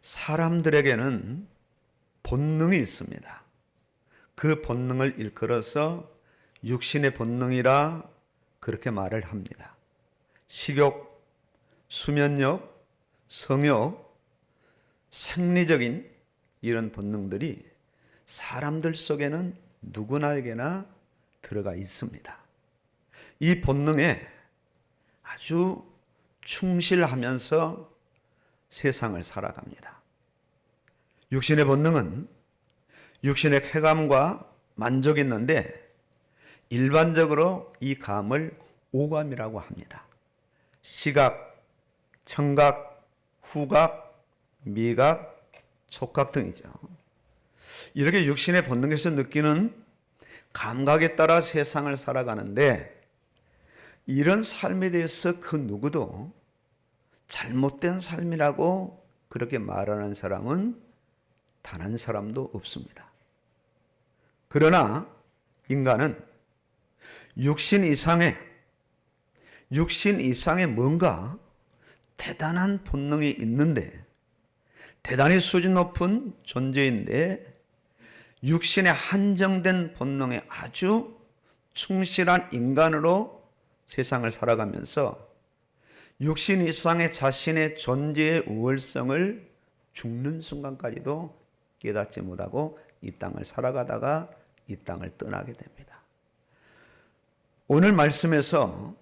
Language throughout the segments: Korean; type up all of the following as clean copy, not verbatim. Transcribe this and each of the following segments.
사람들에게는 본능이 있습니다. 그 본능을 일컬어서 육신의 본능이라 그렇게 말을 합니다. 식욕, 수면욕, 성욕, 생리적인 이런 본능들이 사람들 속에는 누구나에게나 들어가 있습니다. 이 본능에 아주 충실하면서 세상을 살아갑니다. 육신의 본능은 육신의 쾌감과 만족이 있는데 일반적으로 이 감을 오감이라고 합니다. 시각, 청각, 후각, 미각, 촉각 등이죠. 이렇게 육신의 본능에서 느끼는 감각에 따라 세상을 살아가는데 이런 삶에 대해서 그 누구도 잘못된 삶이라고 그렇게 말하는 사람은 단 한 사람도 없습니다. 그러나 인간은 육신 이상의 뭔가 대단한 본능이 있는데 대단히 수준 높은 존재인데 육신의 한정된 본능에 아주 충실한 인간으로 세상을 살아가면서 육신 이상의 자신의 존재의 우월성을 죽는 순간까지도 깨닫지 못하고 이 땅을 살아가다가 이 땅을 떠나게 됩니다. 오늘 말씀에서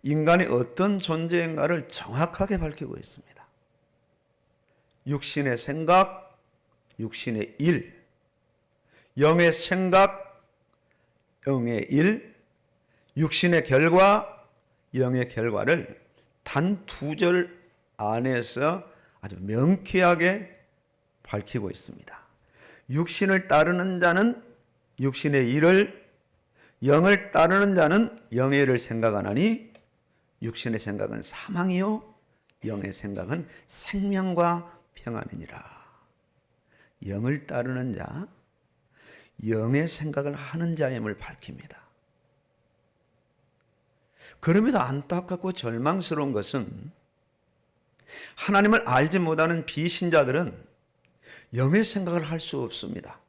인간이 어떤 존재인가를 정확하게 밝히고 있습니다. 육신의 생각, 육신의 일, 영의 생각, 영의 일, 육신의 결과, 영의 결과를 단 2절 안에서 아주 명쾌하게 밝히고 있습니다. 육신을 따르는 자는 육신의 일을, 영을 따르는 자는 영의 일을 생각하나니 육신의 생각은 사망이요 영의 생각은 생명과 평안이니라. 영을 따르는 자, 영의 생각을 하는 자임을 밝힙니다. 그럼에도 안타깝고 절망스러운 것은 하나님을 알지 못하는 비신자들은 영의 생각을 할 수 없습니다.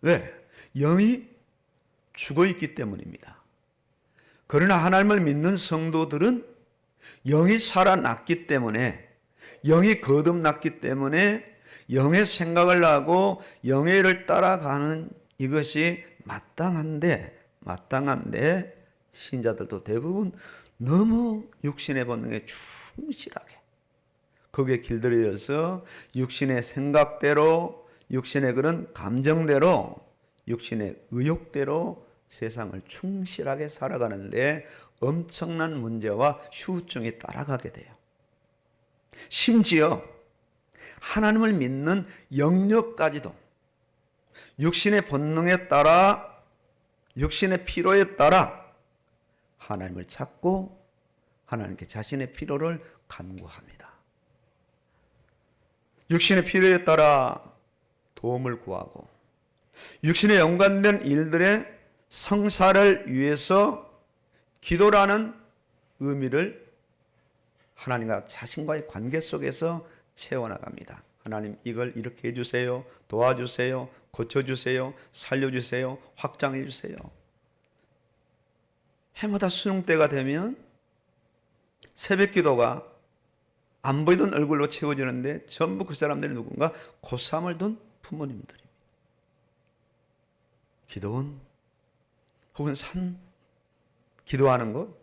왜? 영이 죽어 있기 때문입니다. 그러나 하나님을 믿는 성도들은 영이 살아났기 때문에, 영이 거듭났기 때문에 영의 생각을 하고 영의 일을 따라가는 이것이 마땅한데 신자들도 대부분 너무 육신의 본능에 충실하게 거기에 길들여져서 육신의 생각대로, 육신의 그런 감정대로, 육신의 의욕대로 세상을 충실하게 살아가는데 엄청난 문제와 후유증이 따라가게 돼요. 심지어 하나님을 믿는 영역까지도 육신의 본능에 따라, 육신의 필요에 따라 하나님을 찾고 하나님께 자신의 필요를 간구합니다. 육신의 필요에 따라 도움을 구하고 육신에 연관된 일들의 성사를 위해서 기도라는 의미를 하나님과 자신과의 관계 속에서 채워나갑니다. 하나님 이걸 이렇게 해주세요. 도와주세요. 고쳐주세요. 살려주세요. 확장해주세요. 해마다 수능 때가 되면 새벽 기도가 안 보이던 얼굴로 채워지는데 전부 그 사람들이 누군가 고삼을 둔 부모님들입니다. 기도원 혹은 기도하는 곳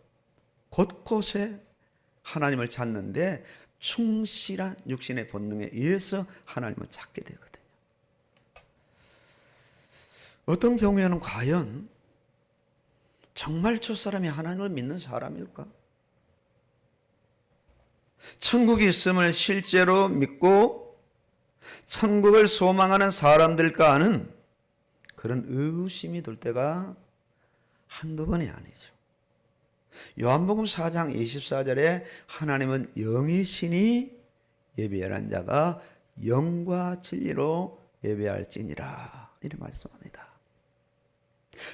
곳곳에 하나님을 찾는데 충실한 육신의 본능에 의해서 하나님을 찾게 되거든요. 어떤 경우에는 과연 정말 저 사람이 하나님을 믿는 사람일까? 천국이 있음을 실제로 믿고 천국을 소망하는 사람들까 하는 그런 의구심이 들 때가 한두 번이 아니죠. 요한복음 4장 24절에 하나님은 영이시니 예배하는 자가 영과 진리로 예배할지니라 이렇게 말씀합니다.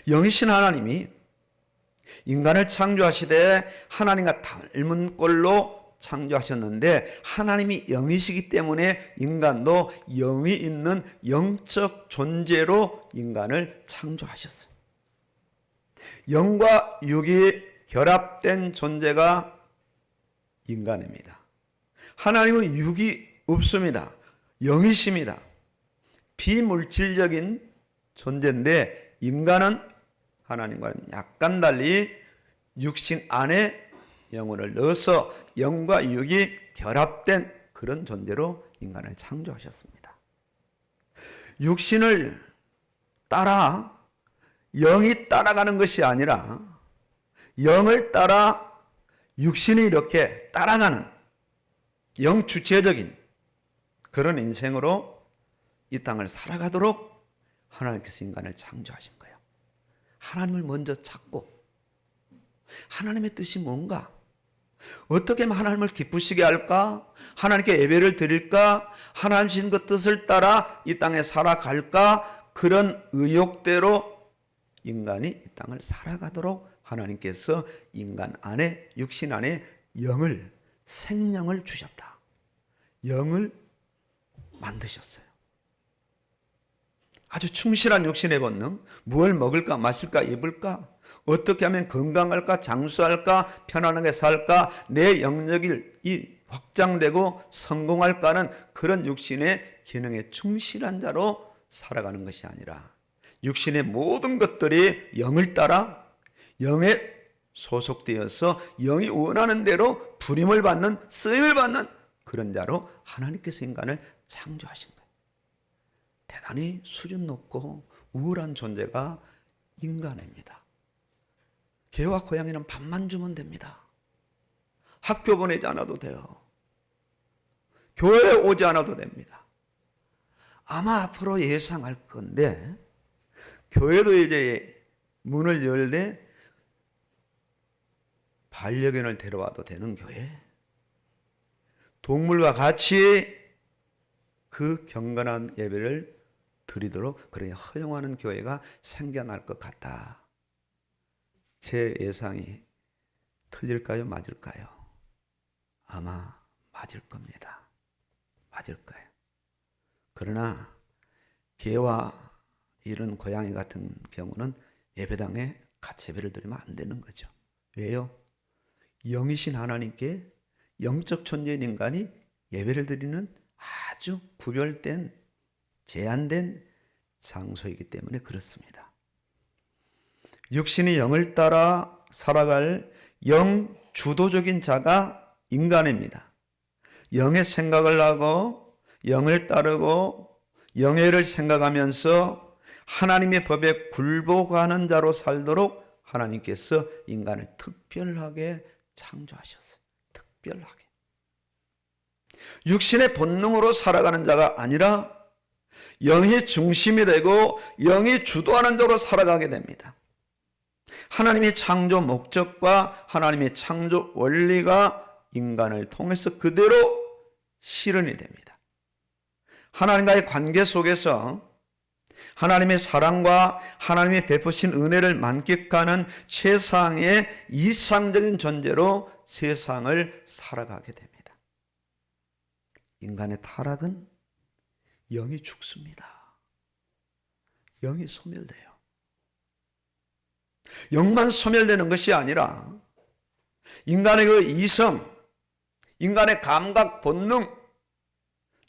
영이신 하나님이 인간을 창조하시되 하나님과 닮은 꼴로 창조하셨는데 하나님이 영이시기 때문에 인간도 영이 있는 영적 존재로 인간을 창조하셨어요. 영과 육이 결합된 존재가 인간입니다. 하나님은 육이 없습니다. 영이십니다. 비물질적인 존재인데 인간은 하나님과는 약간 달리 육신 안에 영혼을 넣어서 영과 육이 결합된 그런 존재로 인간을 창조하셨습니다. 육신을 따라 영이 따라가는 것이 아니라 영을 따라 육신이 이렇게 따라가는 영주체적인 그런 인생으로 이 땅을 살아가도록 하나님께서 인간을 창조하신 거예요. 하나님을 먼저 찾고 하나님의 뜻이 뭔가? 어떻게 하면 하나님을 기쁘시게 할까? 하나님께 예배를 드릴까? 하나님 주신 그 뜻을 따라 이 땅에 살아갈까? 그런 의욕대로 인간이 이 땅을 살아가도록 하나님께서 인간 안에, 육신 안에 영을, 생명을 주셨다. 영을 만드셨어요. 아주 충실한 육신의 본능, 무엇을 먹을까, 마실까, 입을까, 어떻게 하면 건강할까, 장수할까, 편안하게 살까, 내 영역이 확장되고 성공할까는 그런 육신의 기능에 충실한 자로 살아가는 것이 아니라 육신의 모든 것들이 영을 따라 영에 소속되어서 영이 원하는 대로 부림을 받는, 쓰임을 받는 그런 자로 하나님께서 인간을 창조하신 거예요. 대단히 수준 높고 우월한 존재가 인간입니다. 개와 고양이는 밥만 주면 됩니다. 학교 보내지 않아도 돼요. 교회에 오지 않아도 됩니다. 아마 앞으로 예상할 건데 교회도 이제 문을 열되 반려견을 데려와도 되는 교회, 동물과 같이 그 경건한 예배를 드리도록 그렇게 허용하는 교회가 생겨날 것 같다. 제 예상이 틀릴까요? 맞을까요? 아마 맞을 겁니다. 맞을 거예요. 그러나 개와 이런 고양이 같은 경우는 예배당에 같이 예배를 드리면 안 되는 거죠. 왜요? 영이신 하나님께 영적 존재인 인간이 예배를 드리는 아주 구별된, 제한된 장소이기 때문에 그렇습니다. 육신이 영을 따라 살아갈 영 주도적인 자가 인간입니다. 영의 생각을 하고 영을 따르고 영예를 생각하면서 하나님의 법에 굴복하는 자로 살도록 하나님께서 인간을 특별하게 창조하셨어요. 특별하게. 육신의 본능으로 살아가는 자가 아니라 영이 중심이 되고 영이 주도하는 자로 살아가게 됩니다. 하나님의 창조 목적과 하나님의 창조 원리가 인간을 통해서 그대로 실현이 됩니다. 하나님과의 관계 속에서 하나님의 사랑과 하나님의 베푸신 은혜를 만끽하는 최상의 이상적인 존재로 세상을 살아가게 됩니다. 인간의 타락은 영이 죽습니다. 영이 소멸돼요. 영만 소멸되는 것이 아니라 인간의 그 이성, 인간의 감각, 본능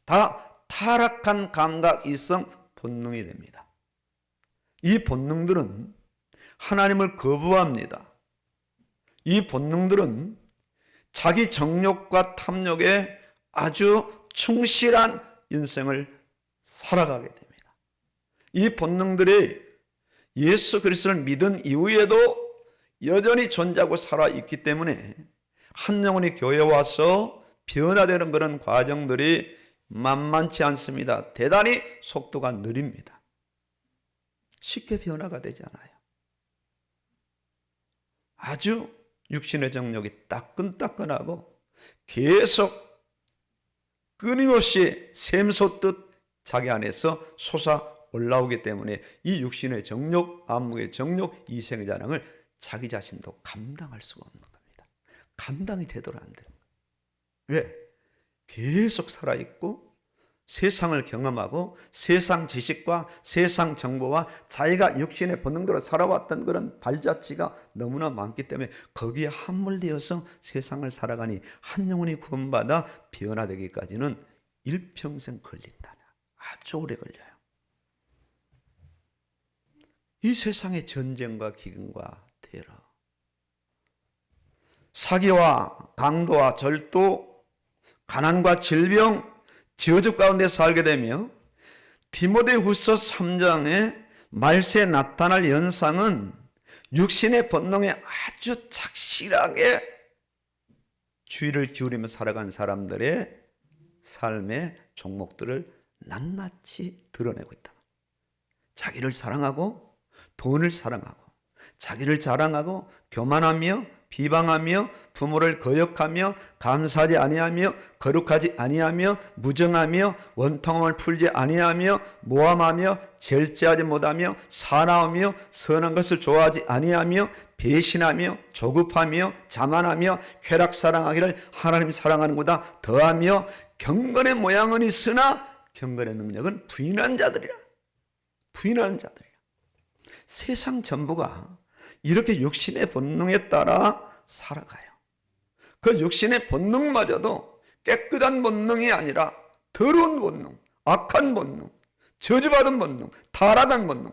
다 타락한 감각, 이성, 본능이 됩니다. 이 본능들은 하나님을 거부합니다. 이 본능들은 자기 정욕과 탐욕에 아주 충실한 인생을 살아가게 됩니다. 이 본능들이 예수 그리스도를 믿은 이후에도 여전히 존재하고 살아있기 때문에 한 영혼이 교회에 와서 변화되는 그런 과정들이 만만치 않습니다. 대단히 속도가 느립니다. 쉽게 변화가 되지 않아요. 아주 육신의 정욕이 따끈따끈하고 계속 끊임없이 샘솟듯 자기 안에서 솟아 올라오기 때문에 이 육신의 정욕, 안목의 정욕, 이생의 자랑을 자기 자신도 감당할 수가 없는 겁니다. 감당이 되도록 안 돼요. 왜? 계속 살아있고 세상을 경험하고 세상 지식과 세상 정보와 자기가 육신의 본능대로 살아왔던 그런 발자취가 너무나 많기 때문에 거기에 함몰되어서 세상을 살아가니 한 영혼이 구원받아 변화되기까지는 일평생 걸린다. 아주 오래 걸려요. 이 세상의 전쟁과 기근과 테러, 사기와 강도와 절도, 가난과 질병, 저주 가운데 살게 되며 디모데후서 3장에 말세에 나타날 현상은 육신의 본능에 아주 착실하게 주의를 기울이며 살아간 사람들의 삶의 종목들을 낱낱이 드러내고 있다. 자기를 사랑하고 돈을 사랑하고 자기를 자랑하고 교만하며 비방하며 부모를 거역하며 감사하지 아니하며 거룩하지 아니하며 무정하며 원통함을 풀지 아니하며 모함하며 절제하지 못하며 사나우며 선한 것을 좋아하지 아니하며 배신하며 조급하며 자만하며 쾌락 사랑하기를 하나님 사랑하는 것보다 더하며 경건의 모양은 있으나 경건의 능력은 부인하는 자들이라. 부인하는 자들이라. 세상 전부가 이렇게 육신의 본능에 따라 살아가요. 그 육신의 본능마저도 깨끗한 본능이 아니라 더러운 본능, 악한 본능, 저주받은 본능, 타락한 본능,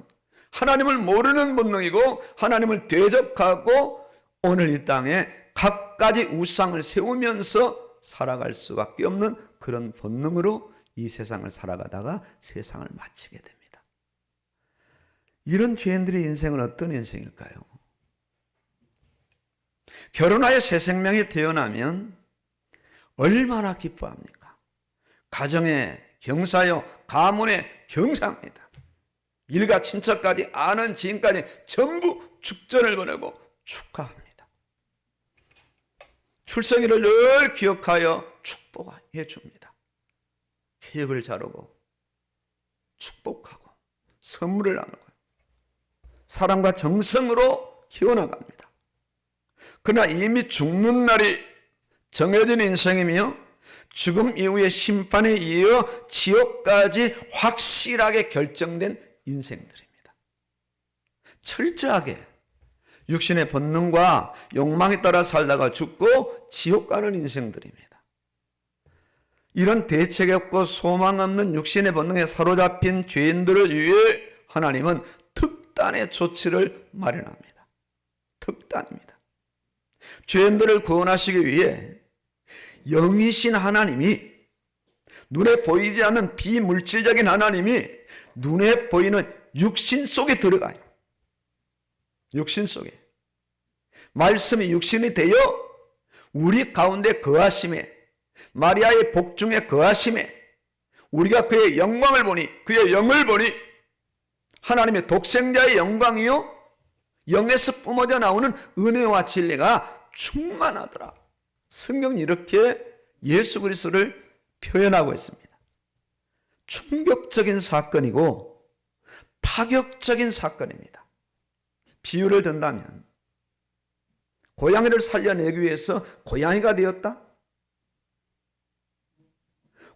하나님을 모르는 본능이고 하나님을 대적하고 오늘 이 땅에 갖가지 우상을 세우면서 살아갈 수밖에 없는 그런 본능으로 이 세상을 살아가다가 세상을 마치게 됩니다. 이런 죄인들의 인생은 어떤 인생일까요? 결혼하여 새 생명이 태어나면 얼마나 기뻐합니까? 가정에 경사요, 가문에 경사합니다. 일가 친척까지 아는 지인까지 전부 축전을 보내고 축하합니다. 출생일을 늘 기억하여 축복해 줍니다. 계획을 자르고 축복하고 선물을 나누고 사랑과 정성으로 키워나갑니다. 그러나 이미 죽는 날이 정해진 인생이며 죽음 이후의 심판에 이어 지옥까지 확실하게 결정된 인생들입니다. 철저하게 육신의 본능과 욕망에 따라 살다가 죽고 지옥 가는 인생들입니다. 이런 대책 없고 소망 없는 육신의 본능에 사로잡힌 죄인들을 위해 하나님은 특단의 조치를 마련합니다. 특단입니다. 죄인들을 구원하시기 위해 영이신 하나님이, 눈에 보이지 않는 비물질적인 하나님이 눈에 보이는 육신 속에 들어가요. 육신 속에. 말씀이 육신이 되어 우리 가운데 거하심에, 마리아의 복중에 거하심에 우리가 그의 영광을 보니, 그의 영을 보니 하나님의 독생자의 영광이요 영에서 뿜어져 나오는 은혜와 진리가 충만하더라. 성경이 이렇게 예수 그리스도를 표현하고 있습니다. 충격적인 사건이고 파격적인 사건입니다. 비유를 든다면 고양이를 살려내기 위해서 고양이가 되었다?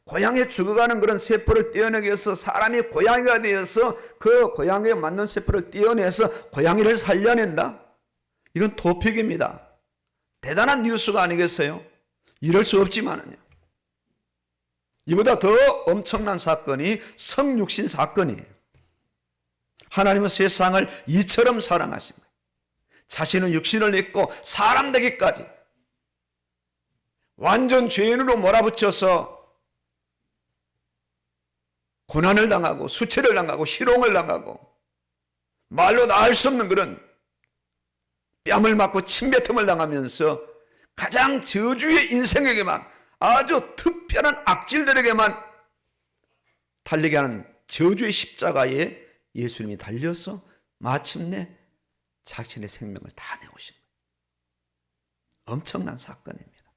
고양이 죽어가는 그런 세포를 떼어내기 위해서 사람이 고양이가 되어서 그 고양이에 맞는 세포를 떼어내서 고양이를 살려낸다? 이건 토픽입니다. 대단한 뉴스가 아니겠어요? 이럴 수 없지만은요. 이보다 더 엄청난 사건이 성육신 사건이에요. 하나님은 세상을 이처럼 사랑하신 거예요. 자신은 육신을 입고 사람 되기까지 완전 죄인으로 몰아붙여서 고난을 당하고 수치를 당하고 희롱을 당하고 말로 다 할 수 없는 그런 뺨을 맞고 침뱉음을 당하면서 가장 저주의 인생에게만, 아주 특별한 악질들에게만 달리게 하는 저주의 십자가에 예수님이 달려서 마침내 자신의 생명을 다 내오신 거예요. 엄청난 사건입니다.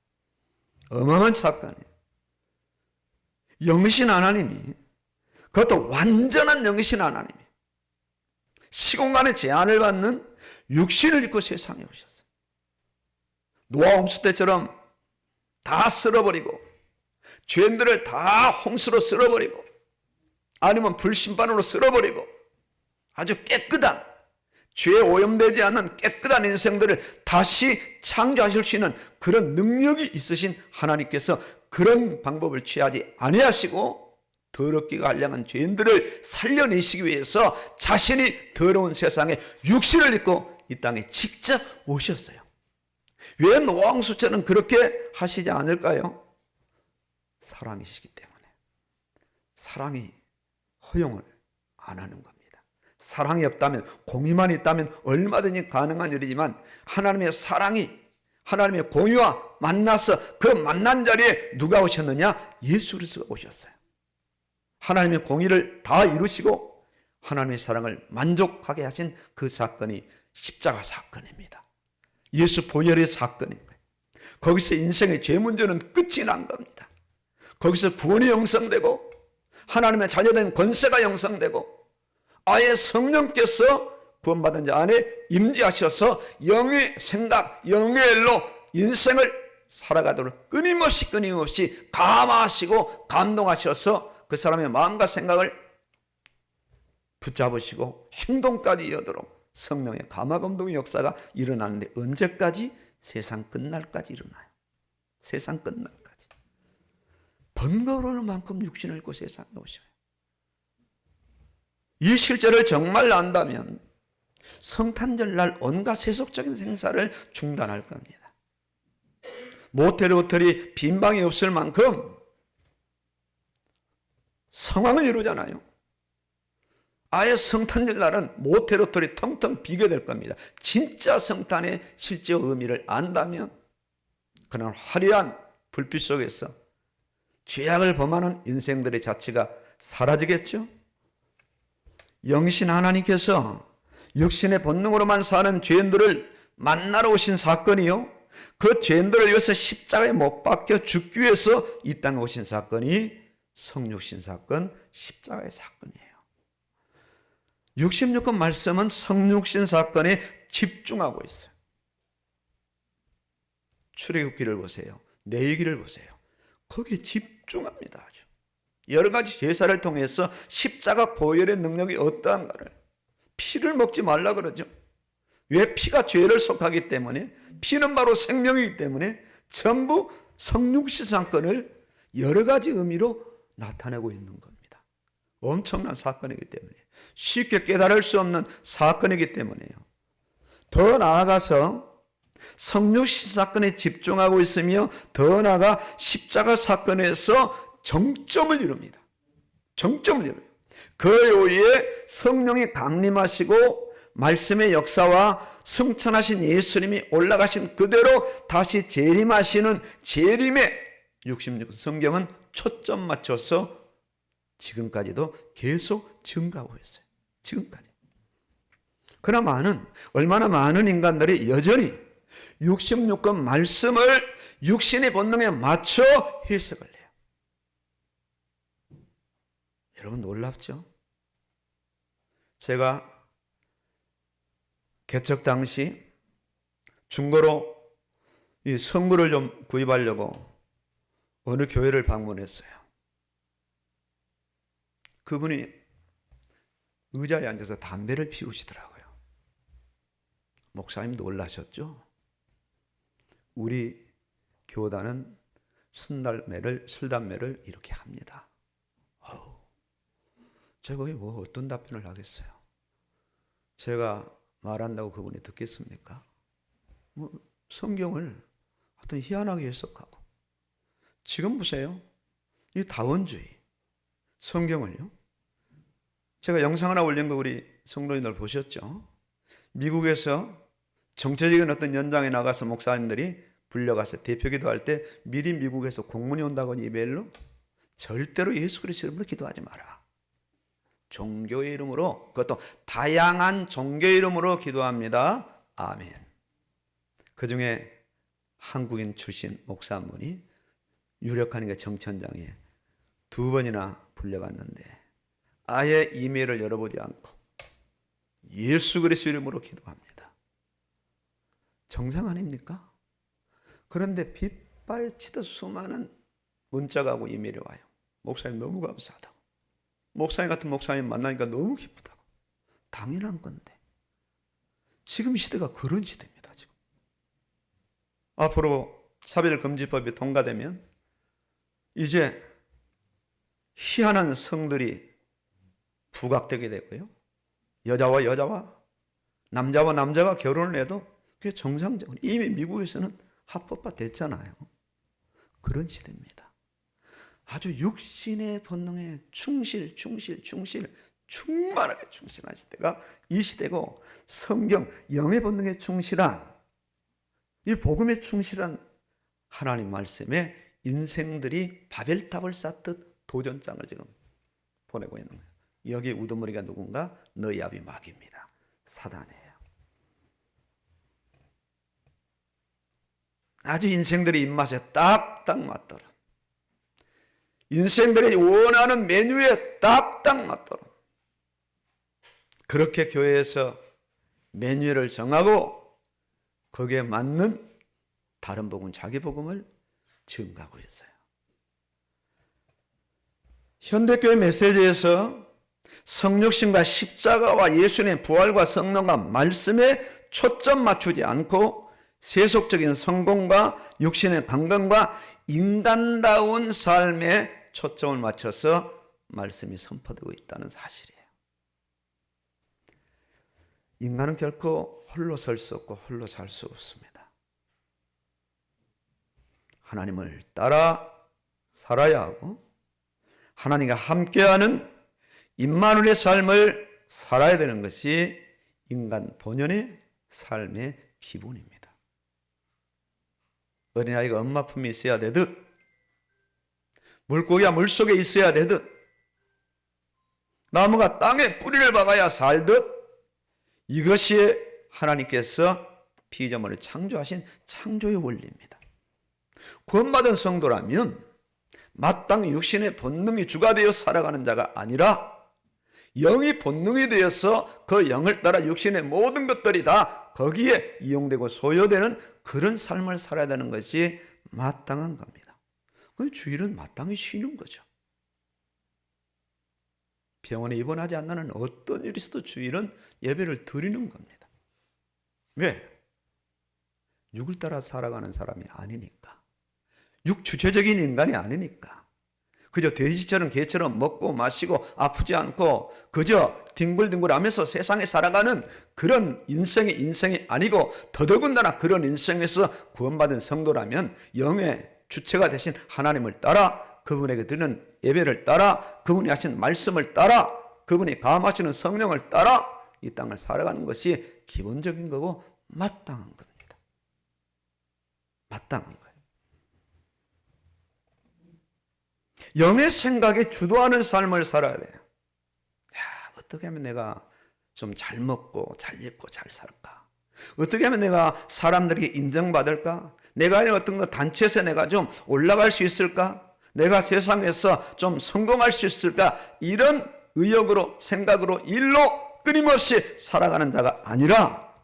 어마어마한 사건이에요. 영이신 하나님이, 그것도 완전한 영이신 하나님이 시공간의 제한을 받는 육신을 입고 세상에 오셨어요. 노아 홍수 때처럼 다 쓸어버리고 죄인들을 다 홍수로 쓸어버리고 아니면 불심판으로 쓸어버리고 아주 깨끗한 죄에 오염되지 않는 깨끗한 인생들을 다시 창조하실 수 있는 그런 능력이 있으신 하나님께서 그런 방법을 취하지 아니하시고 더럽기가 한량한 죄인들을 살려내시기 위해서 자신이 더러운 세상에 육신을 입고 이 땅에 직접 오셨어요. 왜 노아왕수처럼 그렇게 하시지 않을까요? 사랑이시기 때문에. 사랑이 허용을 안 하는 겁니다. 사랑이 없다면, 공의만 있다면 얼마든지 가능한 일이지만 하나님의 사랑이, 하나님의 공의와 만나서 그 만난 자리에 누가 오셨느냐? 예수 그리스도가 오셨어요. 하나님의 공의를 다 이루시고 하나님의 사랑을 만족하게 하신 그 사건이 십자가 사건입니다. 예수 보혈의 사건인 거예요. 거기서 인생의 죄 문제는 끝이 난 겁니다. 거기서 구원이 형성되고 하나님의 자녀된 권세가 형성되고 아예 성령께서 구원받은 자 안에 임재하셔서 영의 생각, 영의 일로 인생을 살아가도록 끊임없이 감화하시고 감동하셔서 그 사람의 마음과 생각을 붙잡으시고 행동까지 이어도록 성령의 감화감동의 역사가 일어나는데 언제까지? 세상 끝날까지 일어나요. 세상 끝날까지. 번거로울 만큼 육신을 입고 세상에 오셔요. 이 실제를 정말 안다면 성탄절 날 온갖 세속적인 행사를 중단할 겁니다. 모텔, 호텔이 빈방이 없을 만큼 성황을 이루잖아요. 아예 성탄절 날은 모텔, 호텔이 텅텅 비게 될 겁니다. 진짜 성탄의 실제 의미를 안다면 그런 화려한 불빛 속에서 죄악을 범하는 인생들의 자체가 사라지겠죠. 영신 하나님께서 육신의 본능으로만 사는 죄인들을 만나러 오신 사건이요, 그 죄인들을 위해서 십자가에 못 박혀 죽기 위해서 이 땅에 오신 사건이 성육신 사건, 십자가의 사건이에요. 66권 말씀은 성육신 사건에 집중하고 있어요. 출애굽기를 보세요. 레위기를 보세요. 거기에 집중합니다. 아주. 여러 가지 제사를 통해서 십자가 보혈의 능력이 어떠한가를, 피를 먹지 말라 그러죠. 왜? 피가 죄를 속하기 때문에, 피는 바로 생명이기 때문에 전부 성육신 사건을 여러 가지 의미로 나타내고 있는 겁니다. 엄청난 사건이기 때문에, 쉽게 깨달을 수 없는 사건이기 때문에요. 더 나아가서 성육신 사건에 집중하고 있으며 더 나아가 십자가 사건에서 정점을 이룹니다. 정점을 이뤄요. 그 이후에 성령이 강림하시고 말씀의 역사와 승천하신 예수님이 올라가신 그대로 다시 재림하시는 재림의 66 성경은 초점 맞춰서 지금까지도 계속 증가하고 있어요. 지금까지. 그러나 얼마나 많은 인간들이 여전히 66권 말씀을 육신의 본능에 맞춰 해석을 해요. 여러분 놀랍죠? 제가 개척 당시 중고로 이 성물을 좀 구입하려고 어느 교회를 방문했어요. 그분이 의자에 앉아서 담배를 피우시더라고요. 목사님 놀라셨죠? 우리 교단은 술담배를 이렇게 합니다. 제가 뭐 어떤 답변을 하겠어요? 제가 말한다고 그분이 듣겠습니까? 성경을 어떤 희한하게 해석하고. 지금 보세요. 이 다원주의. 성경을요. 제가 영상 하나 올린 거 우리 성도님들 보셨죠? 미국에서 정체적인 어떤 연장에 나가서 목사님들이 불려가서 대표 기도할 때 미리 미국에서 공문이 온다고 이메일로 절대로 예수 그리스도 이름으로 기도하지 마라. 종교의 이름으로, 그것도 다양한 종교의 이름으로 기도합니다. 아멘. 그 중에 한국인 출신 목사 한 분이 유력하니까 정천장에 2번이나 불려갔는데 아예 이메일을 열어보지 않고 예수 그리스도 이름으로 기도합니다. 정상 아닙니까? 그런데 빗발치듯 수많은 문자가 오고 이메일이 와요. 목사님 너무 감사하다고. 목사님 같은 목사님 만나니까 너무 기쁘다고. 당연한 건데. 지금 시대가 그런 시대입니다. 지금. 앞으로 차별금지법이 통과되면 이제 희한한 성들이 부각되게 되고요. 여자와 여자와 남자와 남자가 결혼을 해도 그게 정상적으로 이미 미국에서는 합법화 됐잖아요. 그런 시대입니다. 아주 육신의 본능에 충만하게 충실한 시대가 이 시대고, 성경 영의 본능에 충실한, 이 복음에 충실한 하나님 말씀에 인생들이 바벨탑을 쌓듯 도전장을 지금 보내고 있는 거예요. 여기 우두머리가 누군가? 너희 아비 마귀입니다. 사단이에요. 아주 인생들의 입맛에 딱딱 맞더라. 인생들이 원하는 메뉴에 딱딱 맞더라. 그렇게 교회에서 메뉴를 정하고 거기에 맞는 다른 복음, 자기 복음을 증가하고 있어요. 현대교회 메시지에서 성육신과 십자가와 예수님의 부활과 성령과 말씀에 초점 맞추지 않고 세속적인 성공과 육신의 강건과 인간다운 삶에 초점을 맞춰서 말씀이 선포되고 있다는 사실이에요. 인간은 결코 홀로 설 수 없고 홀로 살 수 없습니다. 하나님을 따라 살아야 하고 하나님과 함께하는 임마누엘의 삶을 살아야 되는 것이 인간 본연의 삶의 기본입니다. 어린아이가 엄마 품에 있어야 되듯, 물고기가 물속에 있어야 되듯, 나무가 땅에 뿌리를 박아야 살듯, 이것이 하나님께서 피조물을 창조하신 창조의 원리입니다. 구원받은 성도라면 마땅히 육신의 본능이 주가 되어 살아가는 자가 아니라 영이 본능이 되어서 그 영을 따라 육신의 모든 것들이 다 거기에 이용되고 소요되는 그런 삶을 살아야 되는 것이 마땅한 겁니다. 그 주일은 마땅히 쉬는 거죠. 병원에 입원하지 않는 어떤 일이 있어도 주일은 예배를 드리는 겁니다. 왜? 육을 따라 살아가는 사람이 아니니까. 육주체적인 인간이 아니니까. 그저 돼지처럼 개처럼 먹고 마시고 아프지 않고 그저 뒹굴뒹굴하면서 세상에 살아가는 그런 인생이 아니고, 더더군다나 그런 인생에서 구원받은 성도라면 영의 주체가 되신 하나님을 따라, 그분에게 드리는 예배를 따라, 그분이 하신 말씀을 따라, 그분이 감하시는 성령을 따라 이 땅을 살아가는 것이 기본적인 거고 마땅한 겁니다. 마땅한 거예요. 영의 생각에 주도하는 삶을 살아야 돼요. 어떻게 하면 내가 좀 잘 먹고 잘 입고 잘 살까? 어떻게 하면 내가 사람들에게 인정받을까? 내가 어떤 거 단체에서 내가 좀 올라갈 수 있을까? 내가 세상에서 좀 성공할 수 있을까? 이런 의욕으로, 생각으로, 일로 끊임없이 살아가는 자가 아니라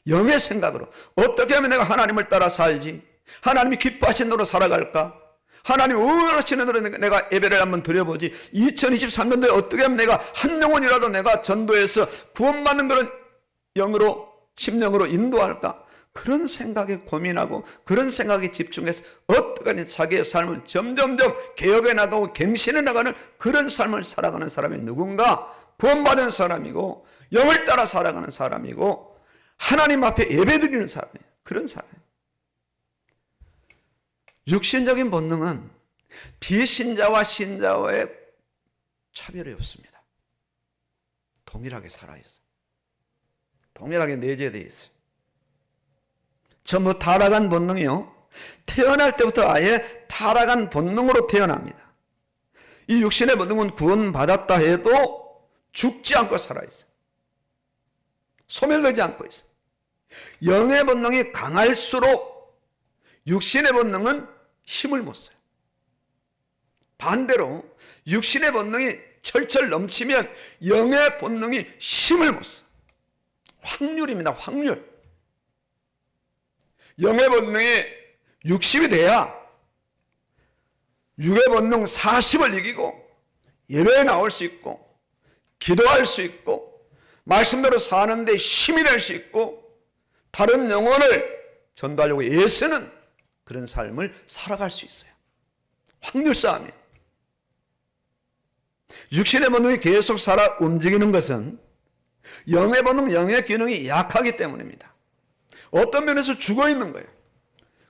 영의 생각으로 어떻게 하면 내가 하나님을 따라 살지? 하나님이 기뻐하시는 대로 살아갈까? 하나님 원하시는 대로 내가 예배를 한번 드려보지. 2023년도에 어떻게 하면 내가 한 영혼이라도 내가 전도해서 구원받는 그런 영으로, 심령으로 인도할까? 그런 생각에 고민하고 그런 생각에 집중해서 어떻게 하면 자기의 삶을 점점점 개혁해 나가고 갱신해 나가는 그런 삶을 살아가는 사람이 누군가? 구원받은 사람이고 영을 따라 살아가는 사람이고 하나님 앞에 예배드리는 사람이에요. 그런 사람이에요. 육신적인 본능은 비신자와 신자와의 차별이 없습니다. 동일하게 살아있어요. 동일하게 내재되어 있어요. 전부 타락한 본능이요, 태어날 때부터 아예 타락한 본능으로 태어납니다. 이 육신의 본능은 구원받았다 해도 죽지 않고 살아있어요. 소멸되지 않고 있어요. 영의 본능이 강할수록 육신의 본능은 힘을 못 써요. 반대로 육신의 본능이 철철 넘치면 영의 본능이 힘을 못 써요. 확률입니다. 확률. 영의 본능이 60이 돼야 육의 본능 40을 이기고 예배에 나올 수 있고 기도할 수 있고 말씀대로 사는데 힘이 될 수 있고 다른 영혼을 전도하려고 애쓰는 그런 삶을 살아갈 수 있어요. 확률 싸움이에요. 육신의 본능이 계속 살아 움직이는 것은 영의 본능, 영의 기능이 약하기 때문입니다. 어떤 면에서 죽어 있는 거예요.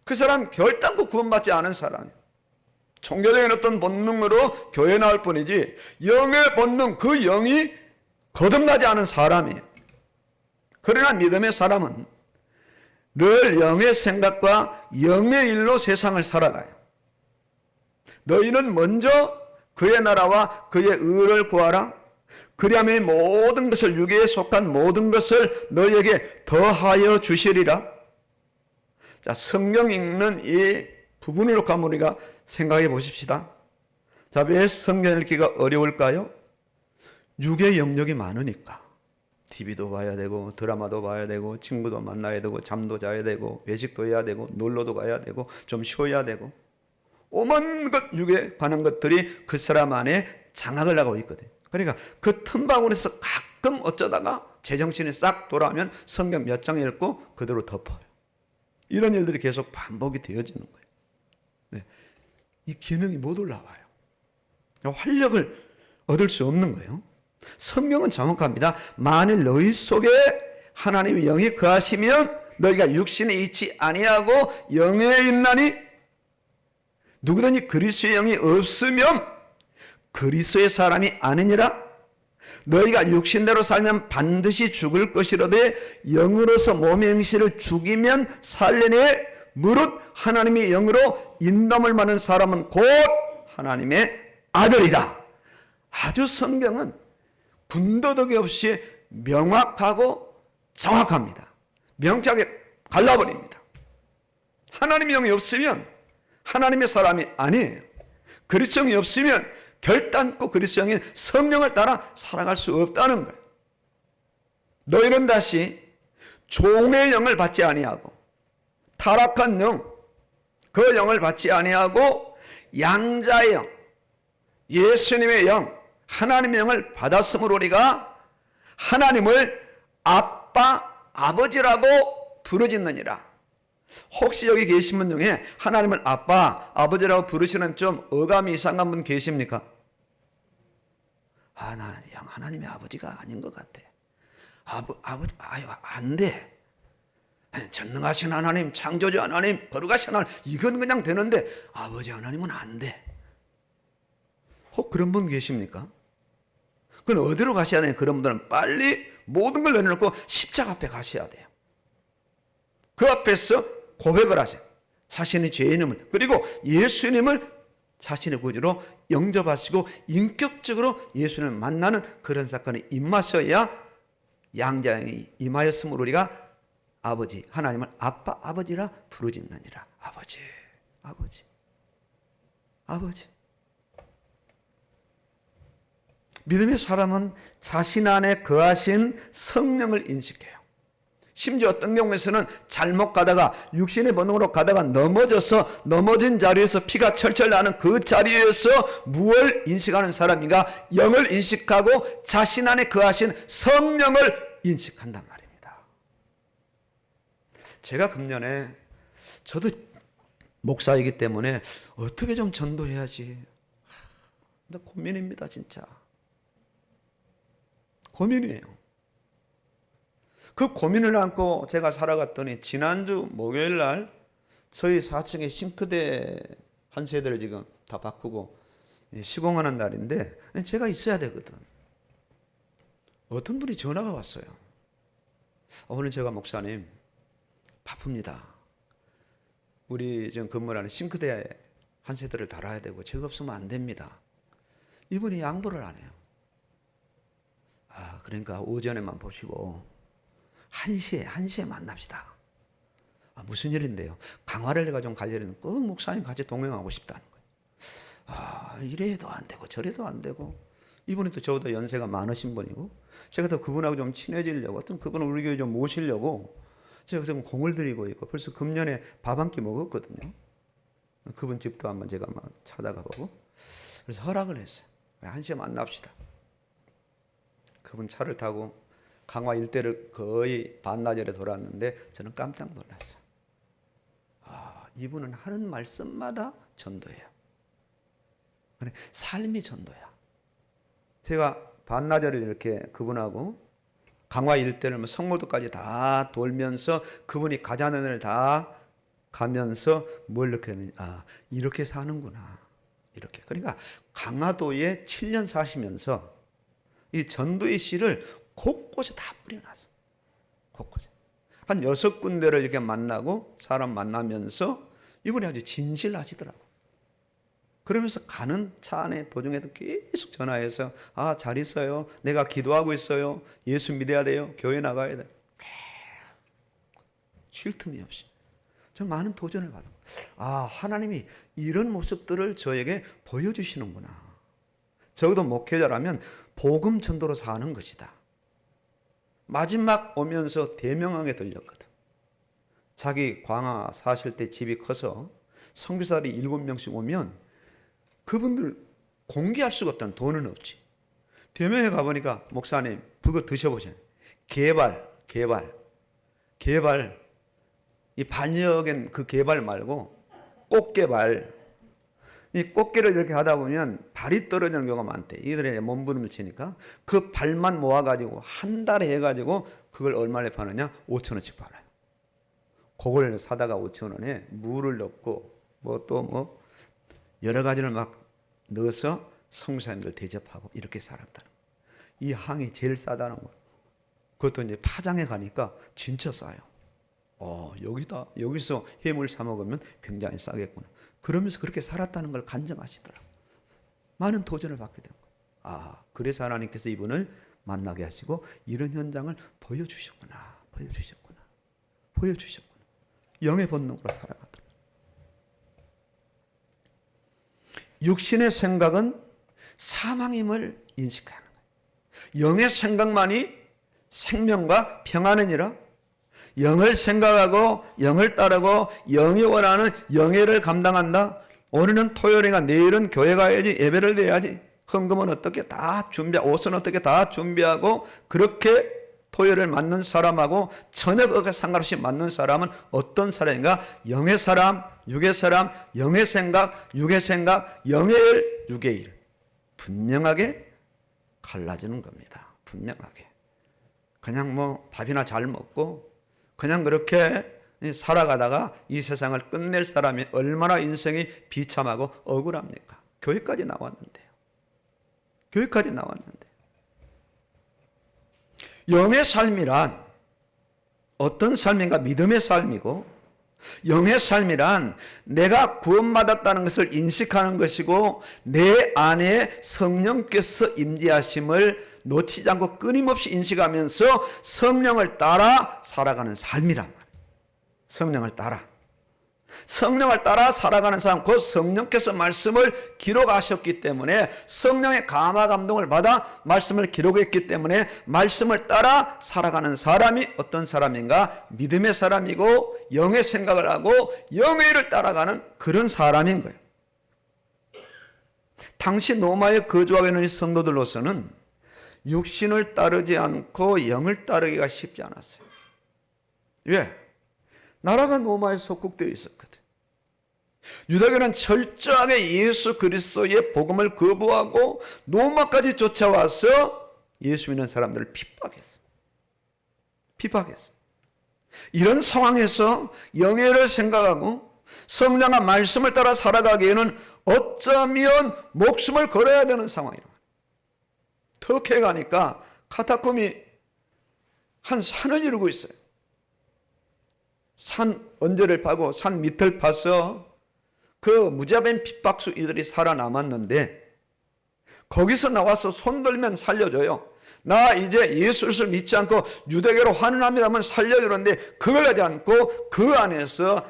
그 사람 결단코 구원받지 않은 사람이에요. 종교적인 어떤 본능으로 교회 나올 뿐이지 영의 본능, 그 영이 거듭나지 않은 사람이에요. 그러나 믿음의 사람은 늘 영의 생각과 영의 일로 세상을 살아가요. 너희는 먼저 그의 나라와 그의 의를 구하라. 그리하면 모든 것을, 육에 속한 모든 것을 너희에게 더하여 주시리라. 자, 성경 읽는 이 부분으로 가면 우리가 생각해 보십시다. 자, 왜 성경 읽기가 어려울까요? 육의 영역이 많으니까. TV도 봐야 되고 드라마도 봐야 되고 친구도 만나야 되고 잠도 자야 되고 외식도 해야 되고 놀러도 가야 되고 좀 쉬어야 되고 오만 것 육에 관한 것들이 그 사람 안에 장악을 하고 있거든요. 그러니까 그 틈바구니에서 가끔 어쩌다가 제정신이 싹 돌아오면 성경 몇 장 읽고 그대로 덮어요. 이런 일들이 계속 반복이 되어지는 거예요. 네. 이 기능이 못 올라와요. 활력을 얻을 수 없는 거예요. 성경은 정확합니다. 만일 너희 속에 하나님의 영이 거하시면 너희가 육신에 있지 아니하고 영에 있나니 누구든지 그리스도의 영이 없으면 그리스도의 사람이 아니니라. 너희가 육신대로 살면 반드시 죽을 것이로되 영으로서 몸의 행실을 죽이면 살려니 무릇 하나님의 영으로 인도함을 받는 사람은 곧 하나님의 아들이라. 아주 성경은 군더더기 없이 명확하고 정확합니다. 명쾌하게 갈라버립니다. 하나님의 영이 없으면 하나님의 사람이 아니에요. 그리스도 영이 없으면 결단코 그리스도 영인 성령을 따라 살아갈 수 없다는 거예요. 너희는 다시 종의 영을 받지 아니하고 타락한 영, 그 영을 받지 아니하고 양자의 영, 예수님의 영, 하나님의 영을 받았으므로 우리가 하나님을 아빠, 아버지라고 부르짖느니라. 혹시 여기 계신 분 중에 하나님을 아빠, 아버지라고 부르시는 좀 어감이 이상한 분 계십니까? 나는 하나님의 아버지가 아닌 것 같아. 안 돼. 전능하신 하나님, 창조주 하나님, 거룩하신 하나님, 이건 그냥 되는데 아버지 하나님은 안 돼. 혹 그런 분 계십니까? 그건 어디로 가셔야 돼요? 그런 분들은 빨리 모든 걸 내려놓고 십자가 앞에 가셔야 돼요. 그 앞에서 고백을 하세요. 자신의 죄인임을, 그리고 예수님을 자신의 구주로 영접하시고 인격적으로 예수님을 만나는 그런 사건이 임하셔야 양자형이 임하였으므로 우리가 아버지, 하나님을 아빠, 아버지라 부르짖느니라. 아버지, 아버지, 아버지. 믿음의 사람은 자신 안에 거하신 성령을 인식해요. 심지어 어떤 경우에서는 잘못 가다가 육신의 본능으로 가다가 넘어진 자리에서 피가 철철 나는 그 자리에서 무엇을 인식하는 사람인가? 영을 인식하고 자신 안에 거하신 성령을 인식한단 말입니다. 제가 금년에 저도 목사이기 때문에 어떻게 좀 전도해야지. 근데 고민입니다, 진짜. 고민이에요. 그 고민을 안고 제가 살아갔더니 지난주 목요일 날 저희 4층에 싱크대 한 세대를 지금 다 바꾸고 시공하는 날인데 제가 있어야 되거든. 어떤 분이 전화가 왔어요. 오늘 제가 목사님 바쁩니다. 우리 지금 건물안에 싱크대 한 세대를 달아야 되고 제가 없으면 안 됩니다. 이분이 양보를 안 해요. 그러니까 오전에만 보시고 1시에 만납시다. 무슨 일인데요? 강화를 내가 좀 가려는 꼭 목사님 같이 동행하고 싶다는 거예요. 이래도 안 되고 저래도 안 되고 이분이 또 저보다 연세가 많으신 분이고 제가 또 그분하고 좀 친해지려고 어떤 그분을 우리 교회 좀 모시려고 제가 좀 공을 들이고 있고 벌써 금년에 밥 한 끼 먹었거든요. 그분 집도 한번 제가 막 찾아가 보고, 그래서 허락을 했어요. 한 시에 만납시다. 그분 차를 타고 강화 일대를 거의 반나절에 돌았는데 저는 깜짝 놀랐어요. 아, 이분은 하는 말씀마다 전도예요. 삶이 전도야. 제가 반나절을 이렇게 그분하고 강화 일대를 뭐 성모도까지 다 돌면서 그분이 가자는 데를 다 가면서 뭘 느꼈느냐. 아, 이렇게 사는구나. 이렇게. 그러니까 강화도에 7년 사시면서 이 전도의 씨를 곳곳에 다 뿌려놨어. 곳곳에. 한 6군데를 이렇게 만나고 사람 만나면서 이분이 아주 진실하시더라고. 그러면서 가는 차 안에 도중에도 계속 전화해서 아, 잘 있어요. 내가 기도하고 있어요. 예수 믿어야 돼요. 교회 나가야 돼요. 쉴 틈이 없이. 저 많은 도전을 받은 거예요. 아, 하나님이 이런 모습들을 저에게 보여주시는구나. 적어도 목회자라면 복음 전도로 사는 것이다. 마지막 오면서 대명하게 들렸거든. 자기 광화 사실 때 집이 커서 선교사들이 7명씩 오면 그분들 공개할 수가 없다는, 돈은 없지. 대명에 가보니까 목사님 그거 드셔보세요. 개발. 이 반역엔 그 개발 말고 꽃게발. 이 꽃게를 이렇게 하다 보면 발이 떨어지는 경우가 많대. 이들의 몸부림을 치니까 그 발만 모아가지고 한 달에 해가지고 그걸 얼마에 파느냐? 5,000원씩 팔아요. 그걸 사다가 5,000원에 물을 넣고 뭐 여러 가지를 막 넣어서 성사님들 대접하고 이렇게 살았다는 거예요. 이 항이 제일 싸다는 거예요. 그것도 이제 파장에 가니까 진짜 싸요. 여기서 해물 사 먹으면 굉장히 싸겠구나. 그러면서 그렇게 살았다는 걸 간증하시더라고요. 많은 도전을 받게 된 거예요. 아, 그래서 하나님께서 이분을 만나게 하시고 이런 현장을 보여주셨구나. 영의 본능으로 살아가더라고요. 육신의 생각은 사망임을 인식하는 거예요. 영의 생각만이 생명과 평안이니라. 영을 생각하고 영을 따르고 영이 원하는 영예를 감당한다. 오늘은 토요일이니까 내일은 교회 가야지, 예배를 드려야지, 헌금은 어떻게 다 옷은 어떻게 다 준비하고 그렇게 토요일을 맞는 사람하고 전혀 그것과 상관없이 맞는 사람은 어떤 사람인가? 영의 사람, 육의 사람, 영의 생각, 육의 생각, 영의 일, 육의 일. 분명하게 갈라지는 겁니다. 분명하게. 그냥 뭐 밥이나 잘 먹고 그냥 그렇게 살아가다가 이 세상을 끝낼 사람이 얼마나 인생이 비참하고 억울합니까? 교회까지 나왔는데요. 영의 삶이란 어떤 삶인가? 믿음의 삶이고, 영의 삶이란 내가 구원받았다는 것을 인식하는 것이고 내 안에 성령께서 임재하심을 놓치지 않고 끊임없이 인식하면서 성령을 따라 살아가는 삶이란 말이에요. 성령을 따라 살아가는 사람, 곧 성령께서 말씀을 기록하셨기 때문에, 성령의 감화 감동을 받아 말씀을 기록했기 때문에 말씀을 따라 살아가는 사람이 어떤 사람인가? 믿음의 사람이고 영의 생각을 하고 영의 일을 따라가는 그런 사람인 거예요. 당시 로마에 거주하고 있는 성도들로서는 육신을 따르지 않고 영을 따르기가 쉽지 않았어요. 왜? 나라가 로마에 속국되어 있었거든. 유다교는 철저하게 예수 그리스도의 복음을 거부하고 로마까지 쫓아와서 예수 믿는 사람들을 핍박했어. 이런 상황에서 영예를 생각하고 성령과 말씀을 따라 살아가기에는 어쩌면 목숨을 걸어야 되는 상황이라. 터키에 가니까 카타콤이 한 산을 이루고 있어요. 산 언저리를 파고 산 밑을 파서 그 무자비한 핍박수 이들이 살아남았는데, 거기서 나와서 손 들면 살려줘요. 나 이제 예수를 믿지 않고 유대교로 환원합니다 하면 살려주는데 그걸 하지 않고 그 안에서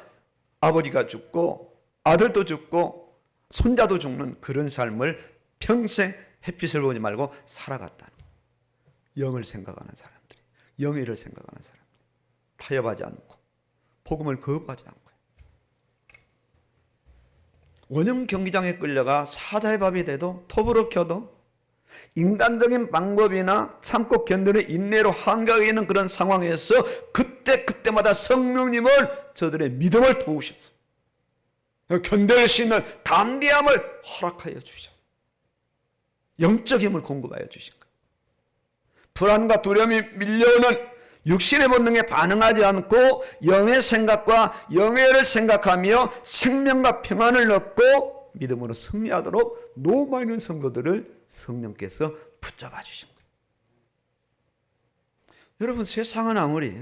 아버지가 죽고 아들도 죽고 손자도 죽는 그런 삶을 평생 햇빛을 보지 말고 살아갔다는 거예요. 영을 생각하는 사람들이, 영예를 생각하는 사람들이 타협하지 않고 복음을 거부하지 않고. 원형 경기장에 끌려가 사자의 밥이 돼도 톱으로 켜도 인간적인 방법이나 참고 견디는 인내로 한가하게 있는 그런 상황에서 그때마다 성령님을 저들의 믿음을 도우셨어요. 견딜 수 있는 담대함을 허락하여 주셨어요. 영적 힘을 공급하여 주신 거예요. 불안과 두려움이 밀려오는 육신의 본능에 반응하지 않고 영의 생각과 영예를 생각하며 생명과 평안을 얻고 믿음으로 승리하도록 노마 있는 성도들을 성령께서 붙잡아 주신 거예요. 여러분, 세상은 아무리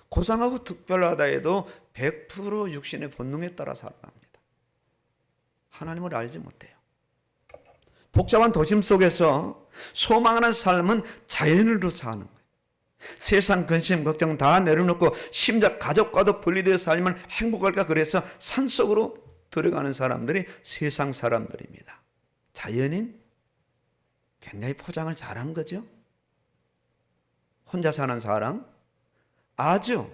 고상하고 특별하다 해도 100% 육신의 본능에 따라 살아갑니다. 하나님을 알지 못해요. 복잡한 도심 속에서 소망하는 삶은 자연으로 사는 거예요. 세상 근심 걱정 다 내려놓고 심지어 가족과도 분리되어 살면 행복할까 그래서 산속으로 들어가는 사람들이 세상 사람들입니다. 자연인 굉장히 포장을 잘한 거죠. 혼자 사는 사람, 아주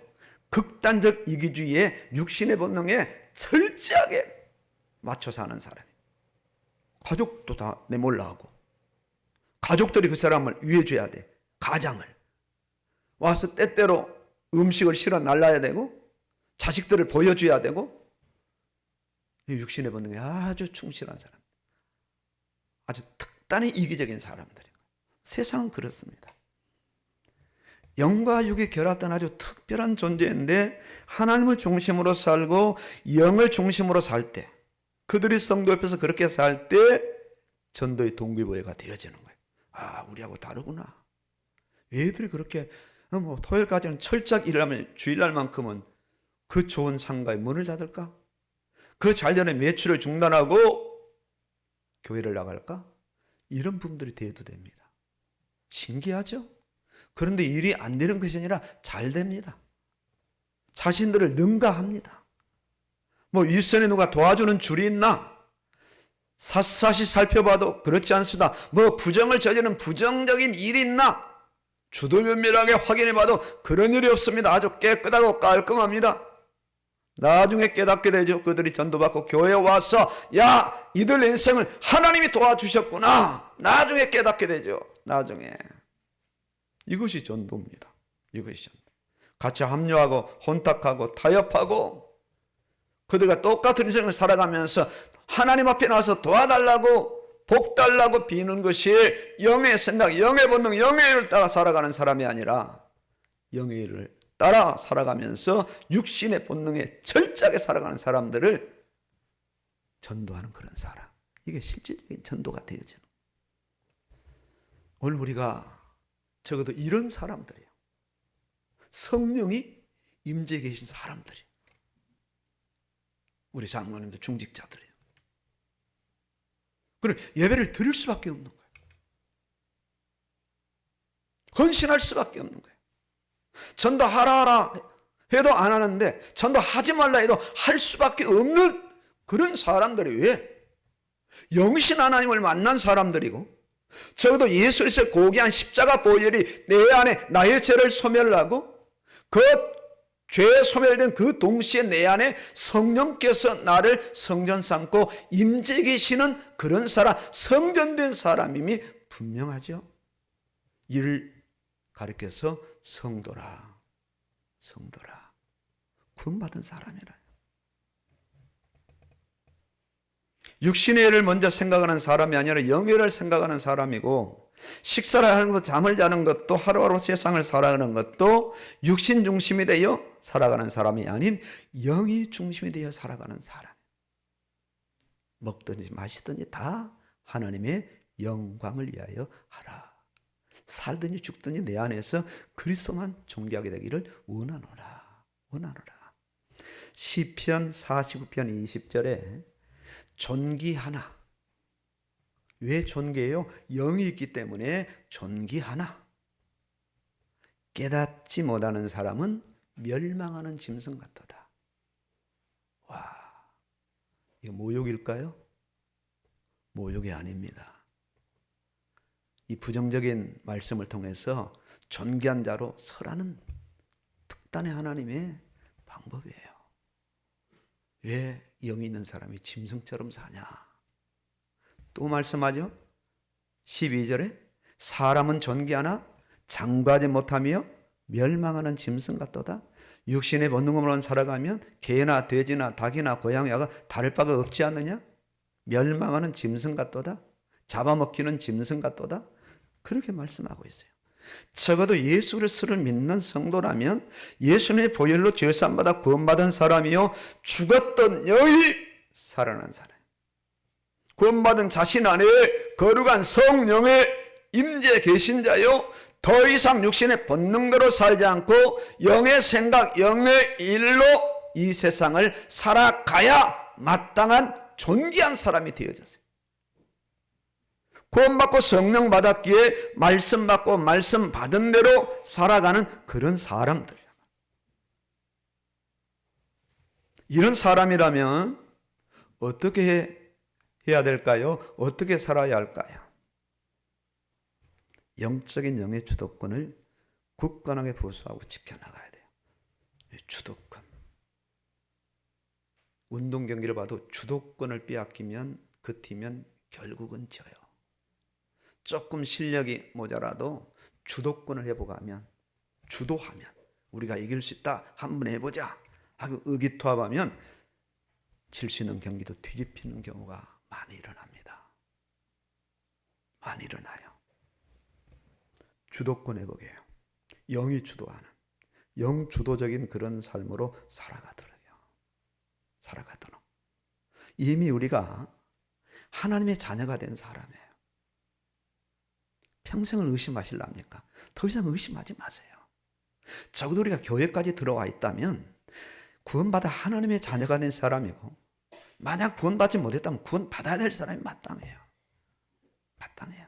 극단적 이기주의에 육신의 본능에 철저하게 맞춰 사는 사람. 가족도 다 내몰라하고 가족들이 그 사람을 위해줘야 돼. 가장을 와서 때때로 음식을 실어 날라야 되고 자식들을 보여줘야 되고 육신의 본능에 아주 충실한 사람, 아주 특단의 이기적인 사람들이에요. 세상은 그렇습니다. 영과 육이 결합된 아주 특별한 존재인데 하나님을 중심으로 살고 영을 중심으로 살 때, 그들이 성도 옆에서 그렇게 살 때 전도의 동기부여가 되어지는 거예요. 아, 우리하고 다르구나. 얘들이 그렇게 토요일까지는 철저하게 일하면 주일날만큼은 그 좋은 상가에 문을 닫을까? 그 잘되는 매출을 중단하고 교회를 나갈까? 이런 분들이 되어도 됩니다. 신기하죠? 그런데 일이 안 되는 것이 아니라 잘 됩니다. 자신들을 능가합니다. 일선에 누가 도와주는 줄이 있나? 샅샅이 살펴봐도 그렇지 않습니다. 부정을 저지르는 부정적인 일이 있나? 주도면밀하게 확인해봐도 그런 일이 없습니다. 아주 깨끗하고 깔끔합니다. 나중에 깨닫게 되죠. 그들이 전도받고 교회에 와서 야, 이들 인생을 하나님이 도와주셨구나. 나중에 깨닫게 되죠. 나중에. 이것이 전도입니다. 이것이 전도. 같이 합류하고 혼탁하고 타협하고 그들과 똑같은 인생을 살아가면서 하나님 앞에 나와서 도와달라고 복 달라고 비는 것이 영의 생각, 영의 본능, 영의 일을 따라 살아가는 사람이 아니라 영의 일을 따라 살아가면서 육신의 본능에 철저하게 살아가는 사람들을 전도하는 그런 사람. 이게 실질적인 전도가 되어지는. 오늘 우리가 적어도 이런 사람들이에요. 성령이 임재해 계신 사람들이에요. 우리 장로님도 중직자들이에요. 그럼 예배를 드릴 수밖에 없는 거예요. 헌신할 수밖에 없는 거예요. 전도하라 해도 안 하는데 전도하지 말라 해도 할 수밖에 없는 그런 사람들이 왜? 영신 하나님을 만난 사람들이고 적어도 예수에서 고귀한 십자가 보혈이 내 안에 나의 죄를 소멸하고 그 죄 소멸된 그 동시에 내 안에 성령께서 나를 성전 삼고 임재 계시는 그런 사람, 성전된 사람임이 분명하죠. 이를 가리켜서 성도라, 성도라, 구원받은 사람이라. 육신의 일을 먼저 생각하는 사람이 아니라 영예를 생각하는 사람이고, 식사를 하는 것도 잠을 자는 것도 하루하루 세상을 살아가는 것도 육신 중심이 되어 살아가는 사람이 아닌 영이 중심이 되어 살아가는 사람. 먹든지 마시든지 다 하나님의 영광을 위하여 하라. 살든지 죽든지 내 안에서 그리스도만 존귀하게 되기를 원하노라. 원하노라. 시편 49편 20절에 존귀하나. 왜 존귀해요? 영이 있기 때문에 존귀하나. 깨닫지 못하는 사람은 멸망하는 짐승 같도다. 와, 이거 모욕일까요? 모욕이 아닙니다. 이 부정적인 말씀을 통해서 존귀한 자로 설하는 특단의 하나님의 방법이에요. 왜 영이 있는 사람이 짐승처럼 사냐? 또 말씀하죠. 12절에 사람은 존귀하나 장구하지 못하며 멸망하는 짐승 같도다. 육신의 본능으로만 살아가면 개나 돼지나 닭이나 고양이가 다를 바가 없지 않느냐? 멸망하는 짐승 같도다. 잡아먹히는 짐승 같도다. 그렇게 말씀하고 있어요. 적어도 예수 그리스도를 믿는 성도라면 예수님의 보혈로 죄사함받아 구원받은 사람이요 죽었던 영이 살아난 사람, 구원받은 자신 안에 거룩한 성령의 임재 계신 자요 더 이상 육신의 본능대로 살지 않고 영의 생각, 영의 일로 이 세상을 살아가야 마땅한 존귀한 사람이 되어졌어요. 구원받고 성령 받았기에 말씀 받고 말씀 받은 대로 살아가는 그런 사람들. 이런 사람이라면 어떻게 해야 될까요? 어떻게 살아야 할까요? 영적인 영의 주도권을 굳건하게 보수하고 지켜나가야 돼요. 주도권. 운동 경기를 봐도 주도권을 빼앗기면 그 팀은 결국은 져요. 조금 실력이 모자라도 주도권을 해보가면, 주도하면 우리가 이길 수 있다, 한번 해보자 하고 의기투합하면 질 수 있는 경기도 뒤집히는 경우가 많이 일어납니다. 많이 일어나요. 주도권 회복이에요. 영이 주도하는, 영주도적인 그런 삶으로 살아가도록요. 살아가도록. 이미 우리가 하나님의 자녀가 된 사람이에요. 평생을 의심하실랍니까? 더 이상 의심하지 마세요. 적어도 우리가 교회까지 들어와 있다면 구원받아 하나님의 자녀가 된 사람이고, 만약 구원받지 못했다면 구원받아야 될 사람이 마땅해요. 마땅해요.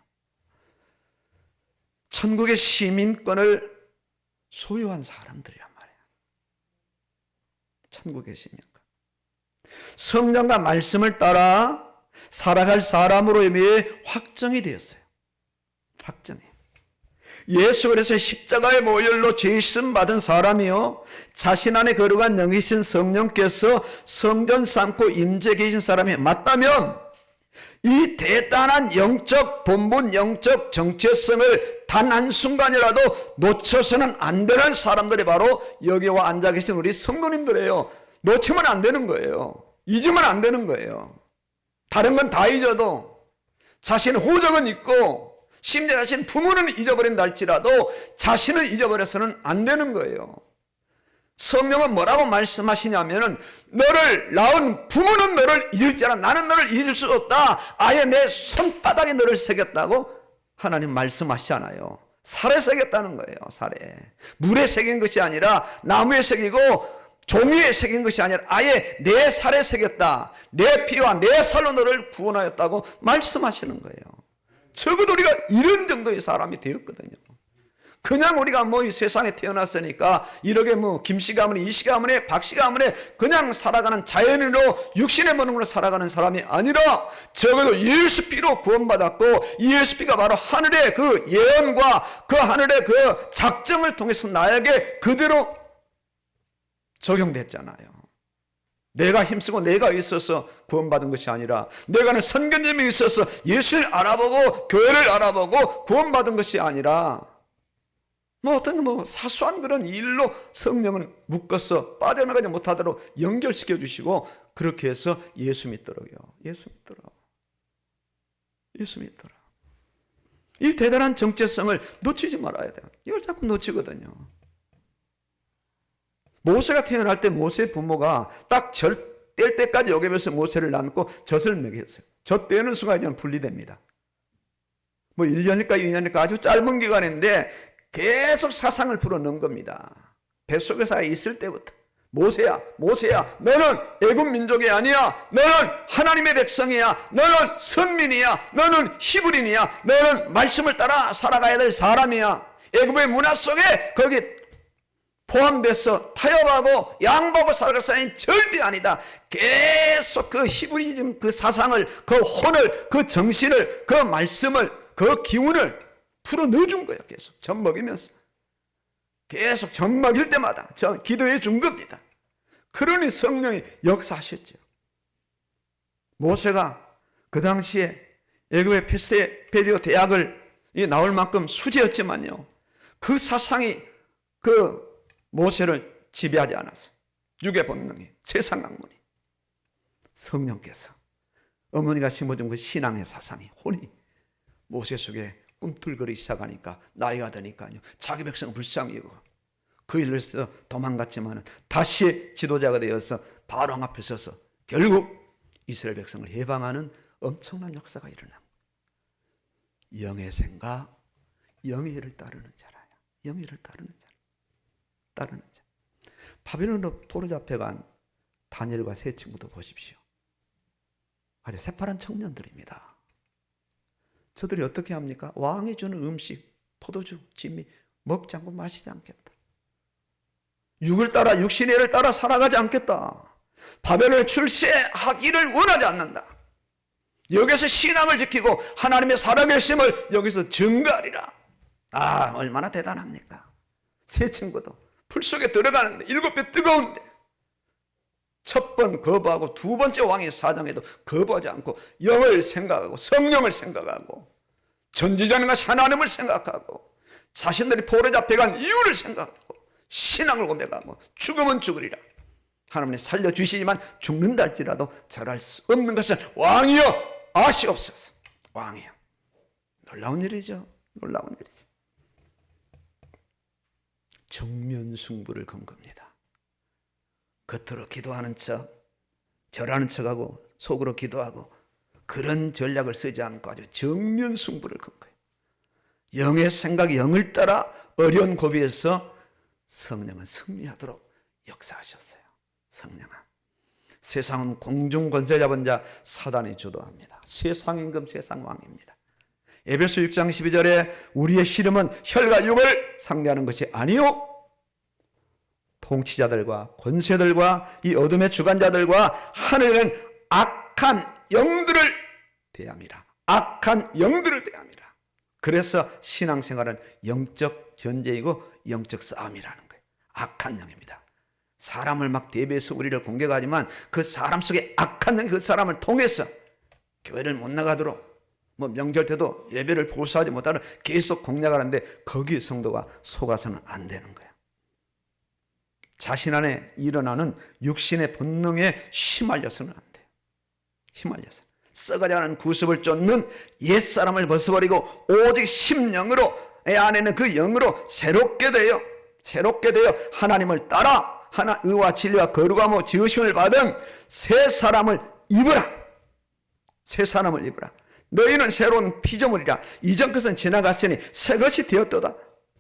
천국의 시민권을 소유한 사람들이란 말이에요. 천국의 시민권. 성령과 말씀을 따라 살아갈 사람으로 이미 확정이 되었어요. 확정이. 예수 그리스도의 십자가의 보혈로 죄심 받은 사람이요 자신 안에 거룩한 영이신 성령께서 성전 삼고 임재 계신 사람이 맞다면 이 대단한 영적 본분, 영적 정체성을 단 한순간이라도 놓쳐서는 안 되는 사람들이 바로 여기 와 앉아 계신 우리 성도님들이에요. 놓치면 안 되는 거예요. 잊으면 안 되는 거예요. 다른 건 다 잊어도 자신의 호적은 있고 심지어 자신 부모는 잊어버린다 할지라도 자신을 잊어버려서는 안 되는 거예요. 성령은 뭐라고 말씀하시냐면은 너를 낳은 부모는 너를 잊을지라 나는 너를 잊을 수 없다. 아예 내 손바닥에 너를 새겼다고 하나님 말씀하시잖아요. 살에 새겼다는 거예요. 살에. 물에 새긴 것이 아니라 나무에 새기고 종이에 새긴 것이 아니라 아예 내 살에 새겼다. 내 피와 내 살로 너를 구원하였다고 말씀하시는 거예요. 적어도 우리가 이런 정도의 사람이 되었거든요. 그냥 우리가 뭐 이 세상에 태어났으니까 이렇게 뭐 김씨 가문에 이씨 가문에 박씨 가문에 그냥 살아가는 자연인으로 육신의 본능으로 살아가는 사람이 아니라 적어도 예수 피로 구원받았고 예수 피가 바로 하늘의 그 예언과 그 하늘의 그 작정을 통해서 나에게 그대로 적용됐잖아요. 내가 힘쓰고 내가 있어서 구원받은 것이 아니라 내가는 선교님이 있어서 예수를 알아보고 교회를 알아보고 구원받은 것이 아니라 뭐 어떤 뭐 사소한 그런 일로 성령을 묶어서 빠져나가지 못하도록 연결시켜 주시고 그렇게 해서 예수 믿도록요. 예수 믿도록. 예수 믿도록. 이 대단한 정체성을 놓치지 말아야 돼요. 이걸 자꾸 놓치거든요. 모세가 태어날 때 모세의 부모가 딱 절 뗄 때까지 여기면서 모세를 낳고 젖을 먹였어요. 젖 떼는 순간 이제 분리됩니다. 뭐 1년일까 2년일까 아주 짧은 기간인데 계속 사상을 불어넣은 겁니다. 뱃속에서 있을 때부터 모세야 너는 애굽 민족이 아니야. 너는 하나님의 백성이야. 너는 선민이야. 너는 히브리인이야. 너는 말씀을 따라 살아가야 될 사람이야. 애굽의 문화 속에 거기 포함돼서 타협하고 양보하고 살아갈 사람이 절대 아니다. 계속 그 히브리즘 그 사상을 그 혼을 그 정신을 그 말씀을 그 기운을 풀어 넣어준 거예요. 계속 젖 먹이면서 계속 젖 먹일 때마다 저 기도해 준 겁니다. 그러니 성령이 역사하셨죠. 모세가 그 당시에 애굽의 페스페리오 대학을 나올 만큼 수재였지만요, 그 사상이 그 모세를 지배하지 않았어요. 육의 본능이, 세상 학문이. 성령께서 어머니가 심어준 그 신앙의 사상이 혼이 모세 속에 꿈틀거리기 시작하니까 나이가 드니까요, 자기 백성을 불쌍히 여기고 그 일로 해서 도망갔지만 다시 지도자가 되어서 바로 앞에 서서 결국 이스라엘 백성을 해방하는 엄청난 역사가 일어난 거예요. 영의 생각, 영의 일을 따르는 자라야. 영의 일을 따르는 자. 바벨론으로 포로 잡혀간 다니엘과 세 친구도 보십시오. 아주 새파란 청년들입니다. 저들이 어떻게 합니까? 왕이 주는 음식, 포도주, 진미 먹지 않고 마시지 않겠다. 육을 따라, 육신의 일을 따라 살아가지 않겠다. 바벨론에 출세하기를 원하지 않는다. 여기서 신앙을 지키고 하나님의 살아계심을 여기서 증거하리라. 아, 얼마나 대단합니까? 세 친구도 풀 속에 들어가는데 7배 뜨거운데 첫 번 거부하고 두 번째 왕의 사정에도 거부하지 않고 영을 생각하고 성령을 생각하고 전지전능한 하나님을 생각하고 자신들이 포로 잡혀간 이유를 생각하고 신앙을 고백하고 죽으면 죽으리라. 하나님이 살려주시지만 죽는다 할지라도 절할 수 없는 것은 왕이여 아시옵소서. 왕이여. 놀라운 일이죠. 놀라운 일이죠. 정면 승부를 건 겁니다. 겉으로 기도하는 척, 절하는 척하고 속으로 기도하고 그런 전략을 쓰지 않고 아주 정면 승부를 건 거예요. 영의 생각, 영을 따라 어려운 고비에서 성령은 승리하도록 역사하셨어요. 성령아. 세상은 공중 권세 잡은 자 사단이 주도합니다. 세상 임금, 세상 왕입니다. 에베소 6장 12절에 우리의 씨름은 혈과 육을 상대하는 것이 아니요 통치자들과 권세들과 이 어둠의 주관자들과 하늘은 악한 영들을 대함이라. 악한 영들을 대함이라. 그래서 신앙생활은 영적 전쟁이고 영적 싸움이라는 거예요. 악한 영입니다. 사람을 막 대비해서 우리를 공격하지만 그 사람 속에 악한 영이 그 사람을 통해서 교회를 못 나가도록 명절 때도 예배를 보수하지 못하는 계속 공략하는데 거기에 성도가 속아서는 안 되는 거예요. 자신 안에 일어나는 육신의 본능에 휘말려서는 안 돼요. 휘말려서 썩어가는 구습을 쫓는 옛사람을 벗어버리고 오직 심령으로 내 안에는 그 영으로 새롭게 되어 하나님을 따라 의와 진리와 거룩함과 지으심을 받은 새 사람을 입으라. 새 사람을 입으라. 너희는 새로운 피조물이라. 이전 것은 지나갔으니 새 것이 되었도다.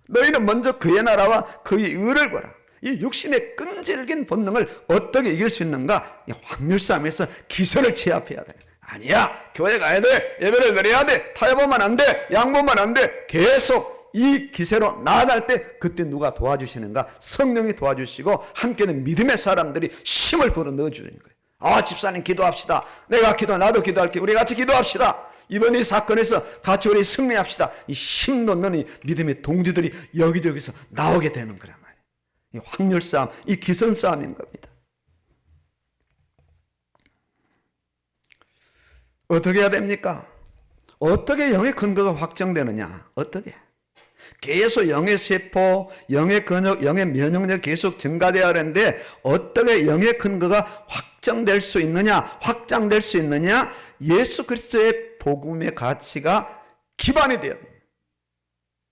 너희는 먼저 그의 나라와 그의 의를 구하라. 이 육신의 끈질긴 본능을 어떻게 이길 수 있는가? 확률싸움에서 기선을 제압해야 돼. 아니야, 교회 가야 돼, 예배를 드려야 돼, 타협하면 안 돼, 양보하면 안 돼. 계속 이 기세로 나아갈 때 그때 누가 도와주시는가? 성령이 도와주시고 함께는 믿음의 사람들이 힘을 불어 넣어주는 거예요. 아, 집사님 기도합시다. 내가 나도 기도할게. 우리 같이 기도합시다. 이번 이 사건에서 같이 우리 승리합시다. 이 힘 돋는 이 믿음의 동지들이 여기저기서 나오게 되는 거란 말이에요. 이 확률 싸움, 이 기선 싸움인 겁니다. 어떻게 해야 됩니까? 어떻게 영의 근거가 확정되느냐? 어떻게? 계속 영의 세포, 영의 근육, 영의 면역력 계속 증가되어야 하는데 어떻게 영의 근거가 확정될 수 있느냐? 확장될 수 있느냐? 예수 그리스도의 복음의 가치가 기반이 되어야 돼요.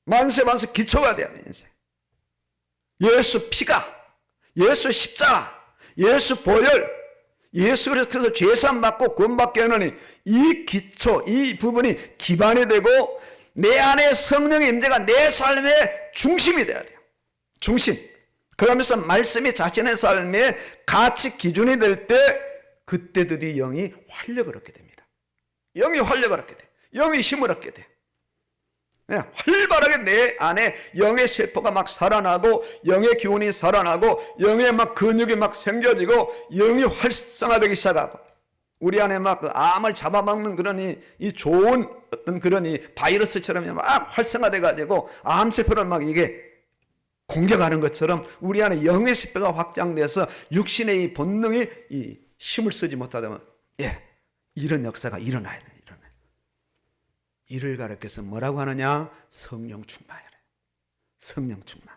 만세 기초가 되어야 돼요. 인생. 예수 피가, 예수 십자가, 예수 보혈, 예수 그리스도께서 죄산 받고 구원받게 하느니 이 기초, 이 부분이 기반이 되고 내 안에 성령의 임재가 내 삶의 중심이 돼야 돼요. 중심. 그러면서 말씀이 자신의 삶의 가치 기준이 될 때 그때 드디어 영이 활력을 얻게 됩니다. 영이 활력을 얻게 돼. 영이 힘을 얻게 돼. 활발하게 내 안에 영의 세포가 막 살아나고 영의 기운이 살아나고 영의 막 근육이 막 생겨지고 영이 활성화되기 시작하고 우리 안에 막 그 암을 잡아먹는 그런 이 좋은 어떤 그런 이 바이러스처럼 막 활성화돼 가지고 암 세포를 막 이게 공격하는 것처럼 우리 안에 영의 세포가 확장돼서 육신의 이 본능이 이 힘을 쓰지 못하다면 이런 역사가 일어나야 돼요. 이를 가르쳐서 뭐라고 하느냐? 성령 충만이래. 성령 충만.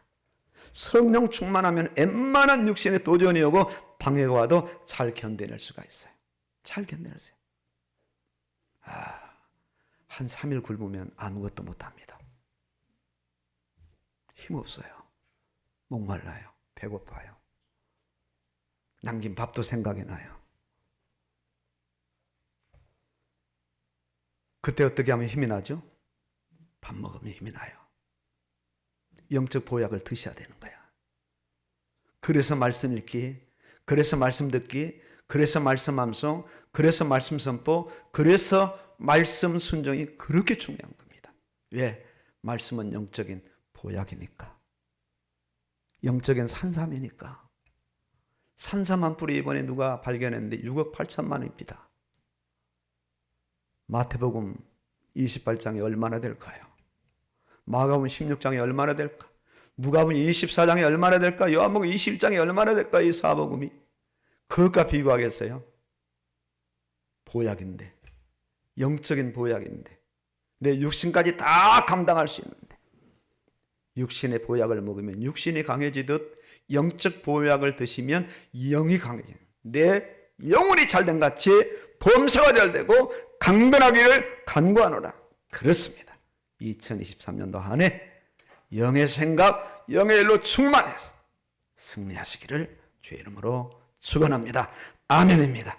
성령 충만하면 웬만한 육신의 도전이 오고 방해가 와도 잘 견뎌낼 수가 있어요. 잘 견뎌낼 수 있어요. 한 3일 굶으면 아무것도 못합니다. 힘없어요. 목말라요. 배고파요. 남긴 밥도 생각이 나요. 그때 어떻게 하면 힘이 나죠? 밥 먹으면 힘이 나요. 영적 보약을 드셔야 되는 거야. 그래서 말씀 읽기, 그래서 말씀 듣기, 그래서 말씀 암송, 그래서 말씀 선포, 그래서 말씀 순종이 그렇게 중요한 겁니다. 왜? 말씀은 영적인 보약이니까. 영적인 산삼이니까. 산삼 한 뿌리 이번에 누가 발견했는데 6억 8천만 원입니다. 마태복음 28장이 얼마나 될까요? 마가복음 16장이 얼마나 될까? 누가복음 24장이 얼마나 될까? 요한복음 21장이 얼마나 될까? 이 사복음이 그것과 비교하겠어요? 보약인데, 영적인 보약인데, 내 육신까지 다 감당할 수 있는데, 육신의 보약을 먹으면 육신이 강해지듯 영적 보약을 드시면 영이 강해져요. 내 영혼이 잘된 같이 범사가 잘되고 강건하기를 간구하노라. 그렇습니다. 2023년도 한 해 영의 생각, 영의 일로 충만해서 승리하시기를 주의 이름으로 축원합니다. 아멘입니다.